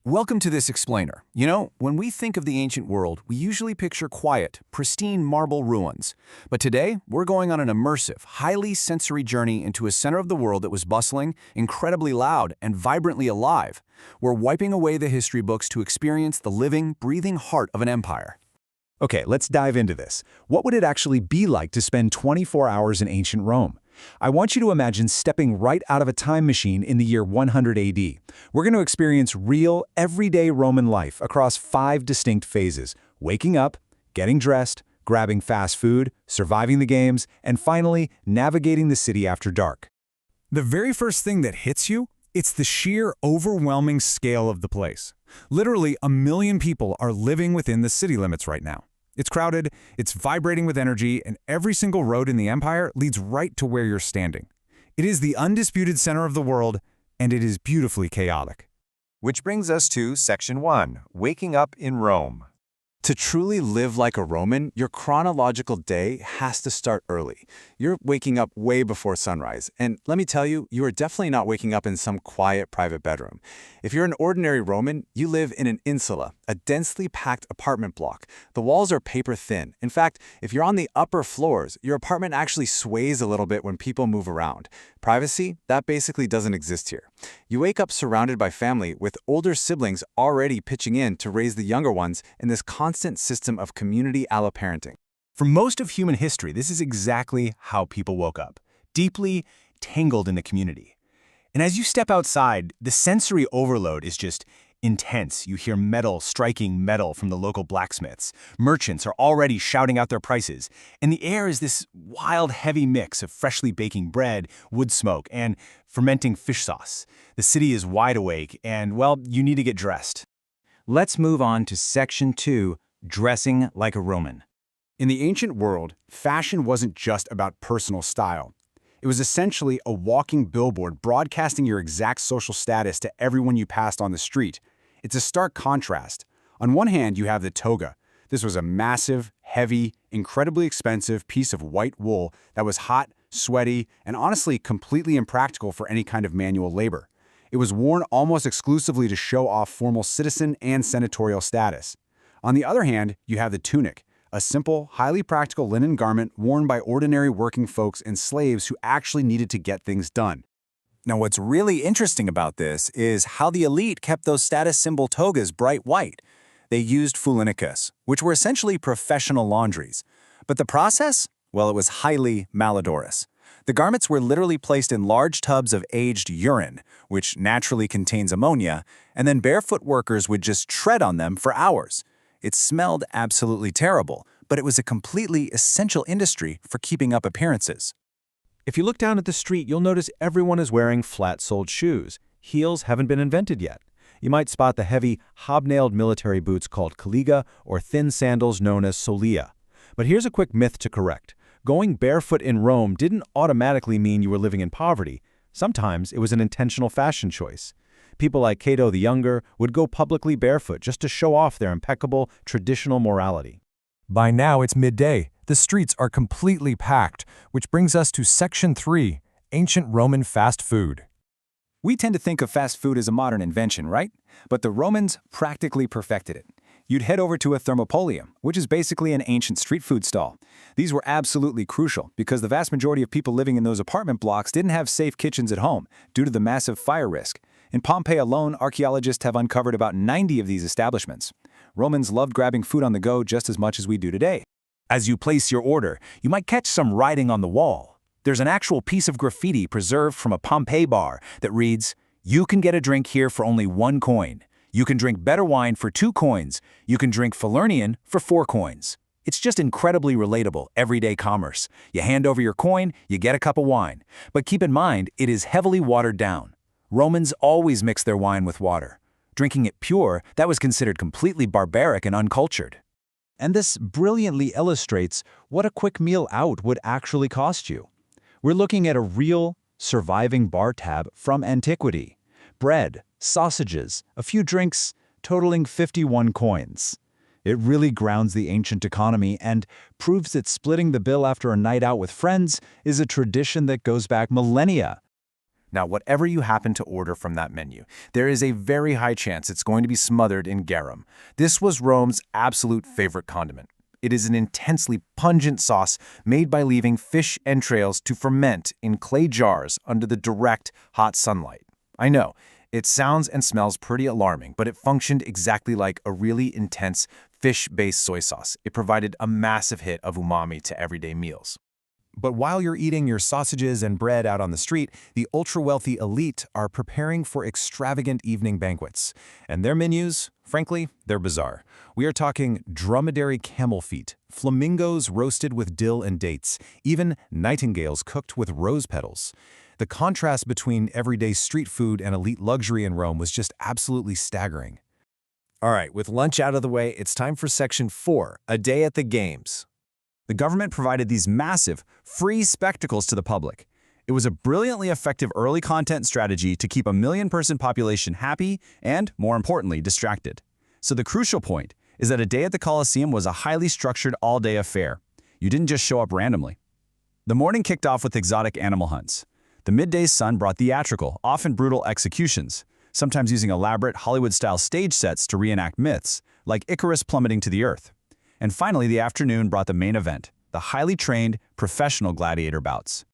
Welcome to this explainer. You know, when we think of the ancient world, we usually picture quiet, pristine marble ruins. But today, we're going on an immersive, highly sensory journey into a center of the world that was bustling, incredibly loud, and vibrantly alive. We're wiping away the history books to experience the living, breathing heart of an empire. Okay, let's dive into this. What would it actually be like to spend 24 hours in ancient Rome? I want you to imagine stepping right out of a time machine in the year 100 AD. We're going to experience real, everyday Roman life across 5 distinct phases: waking up, getting dressed, grabbing fast food, surviving the games, and finally, navigating the city after dark. The very first thing that hits you, it's the sheer overwhelming scale of the place. Literally, 1 million people are living within the city limits right now. It's crowded, it's vibrating with energy, and every single road in the empire leads right to where you're standing. It is the undisputed center of the world, and it is beautifully chaotic. Which brings us to Section 1, Waking Up in Rome. To truly live like a Roman, your chronological day has to start early. You're waking up way before sunrise, and let me tell you, you are definitely not waking up in some quiet private bedroom. If you're an ordinary Roman, you live in an insula, a densely packed apartment block. The walls are paper thin. In fact, if you're on the upper floors, your apartment actually sways a little bit when people move around. Privacy, that basically doesn't exist here. You wake up surrounded by family, with older siblings already pitching in to raise the younger ones in this constant system of community alloparenting. For most of human history, this is exactly how people woke up, deeply tangled in the community. And as you step outside, the sensory overload is just intense. You hear metal striking metal from the local blacksmiths. Merchants are already shouting out their prices. And the air is this wild, heavy mix of freshly baking bread, wood smoke, and fermenting fish sauce. The city is wide awake, and, well, you need to get dressed. Let's move on to Section 2, Dressing like a Roman. In the ancient world, fashion wasn't just about personal style. It was essentially a walking billboard broadcasting your exact social status to everyone you passed on the street. It's a stark contrast. On one hand, you have the toga. This was a massive, heavy, incredibly expensive piece of white wool that was hot, sweaty, and honestly completely impractical for any kind of manual labor. It was worn almost exclusively to show off formal citizen and senatorial status. On the other hand, you have the tunic, a simple, highly practical linen garment worn by ordinary working folks and slaves who actually needed to get things done. Now, what's really interesting about this is how the elite kept those status symbol togas bright white. They used foulinicus, which were essentially professional laundries. But the process? Well, it was highly malodorous. The garments were literally placed in large tubs of aged urine, which naturally contains ammonia, and then barefoot workers would just tread on them for hours. It smelled absolutely terrible, but it was a completely essential industry for keeping up appearances. If you look down at the street, you'll notice everyone is wearing flat-soled shoes. Heels haven't been invented yet. You might spot the heavy, hobnailed military boots called caliga or thin sandals known as solia. But here's a quick myth to correct. Going barefoot in Rome didn't automatically mean you were living in poverty. Sometimes it was an intentional fashion choice. People like Cato the Younger would go publicly barefoot just to show off their impeccable, traditional morality. By now it's midday. The streets are completely packed, which brings us to Section 3, Ancient Roman Fast Food. We tend to think of fast food as a modern invention, right? But the Romans practically perfected it. You'd head over to a thermopolium, which is basically an ancient street food stall. These were absolutely crucial because the vast majority of people living in those apartment blocks didn't have safe kitchens at home due to the massive fire risk. In Pompeii alone, archaeologists have uncovered about 90 of these establishments. Romans loved grabbing food on the go just as much as we do today. As you place your order, you might catch some writing on the wall. There's an actual piece of graffiti preserved from a Pompeii bar that reads, "You can get a drink here for only 1 coin. You can drink better wine for 2 coins. You can drink Falernian for 4 coins. It's just incredibly relatable, everyday commerce. You hand over your coin, you get a cup of wine. But keep in mind, it is heavily watered down. Romans always mixed their wine with water. Drinking it pure, that was considered completely barbaric and uncultured. And this brilliantly illustrates what a quick meal out would actually cost you. We're looking at a real, surviving bar tab from antiquity. Bread, sausages, a few drinks, totaling 51 coins. It really grounds the ancient economy and proves that splitting the bill after a night out with friends is a tradition that goes back millennia. Now, whatever you happen to order from that menu, there is a very high chance it's going to be smothered in garum. This was Rome's absolute favorite condiment. It is an intensely pungent sauce made by leaving fish entrails to ferment in clay jars under the direct, hot sunlight. I know, it sounds and smells pretty alarming, but it functioned exactly like a really intense fish-based soy sauce. It provided a massive hit of umami to everyday meals. But while you're eating your sausages and bread out on the street, the ultra-wealthy elite are preparing for extravagant evening banquets. And their menus, frankly, they're bizarre. We are talking dromedary camel feet, flamingos roasted with dill and dates, even nightingales cooked with rose petals. The contrast between everyday street food and elite luxury in Rome was just absolutely staggering. All right, with lunch out of the way, it's time for Section 4, A Day at the Games. The government provided these massive, free spectacles to the public. It was a brilliantly effective early content strategy to keep a million-person population happy and, more importantly, distracted. So the crucial point is that a day at the Colosseum was a highly structured all-day affair. You didn't just show up randomly. The morning kicked off with exotic animal hunts. The midday sun brought theatrical, often brutal executions, sometimes using elaborate Hollywood-style stage sets to reenact myths, like Icarus plummeting to the earth. And finally, the afternoon brought the main event, the highly trained, professional gladiator bouts.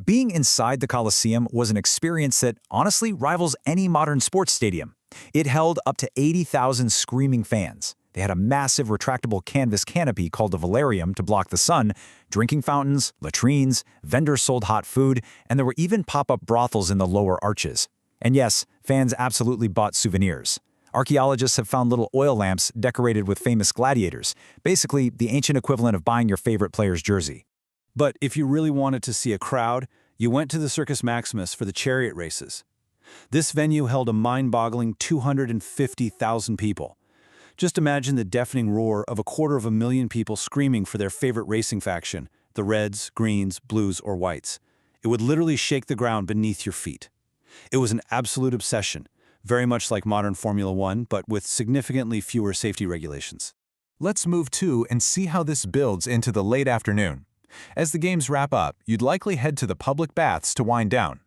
Being inside the Colosseum was an experience that honestly rivals any modern sports stadium. It held up to 80,000 screaming fans. They had a massive retractable canvas canopy called the Velarium to block the sun, drinking fountains, latrines, vendors sold hot food, and there were even pop-up brothels in the lower arches. And yes, fans absolutely bought souvenirs. Archaeologists have found little oil lamps decorated with famous gladiators, basically the ancient equivalent of buying your favorite player's jersey. But if you really wanted to see a crowd, you went to the Circus Maximus for the chariot races. This venue held a mind-boggling 250,000 people. Just imagine the deafening roar of 250,000 people screaming for their favorite racing faction, the reds, greens, blues, or whites. It would literally shake the ground beneath your feet. It was an absolute obsession, very much like modern Formula One, but with significantly fewer safety regulations. Let's move to and see how this builds into the late afternoon. As the games wrap up, you'd likely head to the public baths to wind down.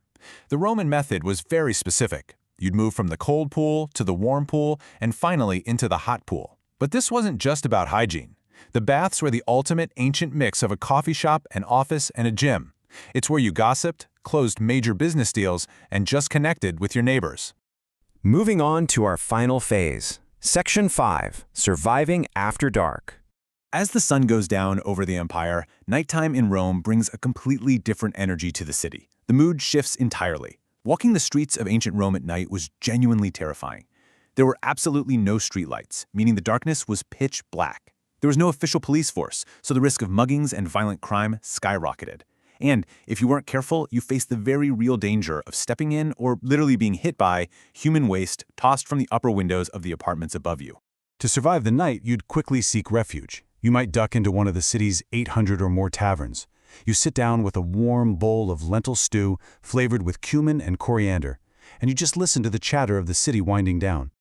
The Roman method was very specific. You'd move from the cold pool to the warm pool and finally into the hot pool. But this wasn't just about hygiene. The baths were the ultimate ancient mix of a coffee shop, an office, and a gym. It's where you gossiped, closed major business deals, and just connected with your neighbors. Moving on to our final phase, Section 5, Surviving After Dark. As the sun goes down over the empire, nighttime in Rome brings a completely different energy to the city. The mood shifts entirely. Walking the streets of ancient Rome at night was genuinely terrifying. There were absolutely no streetlights, meaning the darkness was pitch black. There was no official police force, so the risk of muggings and violent crime skyrocketed. And if you weren't careful, you faced the very real danger of stepping in or literally being hit by human waste tossed from the upper windows of the apartments above you. To survive the night, you'd quickly seek refuge. You might duck into one of the city's 800 or more taverns. You sit down with a warm bowl of lentil stew flavored with cumin and coriander, and you just listen to the chatter of the city winding down.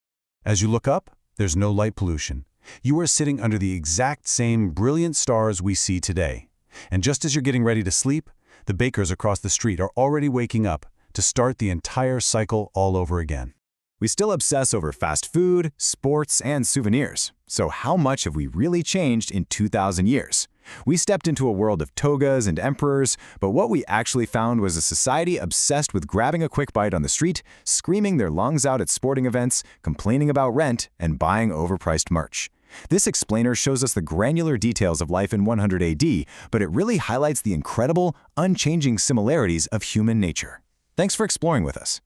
As you look up, there's no light pollution. You are sitting under the exact same brilliant stars we see today. And just as you're getting ready to sleep, the bakers across the street are already waking up to start the entire cycle all over again. We still obsess over fast food, sports, and souvenirs. So how much have we really changed in 2,000 years? We stepped into a world of togas and emperors, but what we actually found was a society obsessed with grabbing a quick bite on the street, screaming their lungs out at sporting events, complaining about rent, and buying overpriced merch. This explainer shows us the granular details of life in 100 AD, but it really highlights the incredible, unchanging similarities of human nature. Thanks for exploring with us.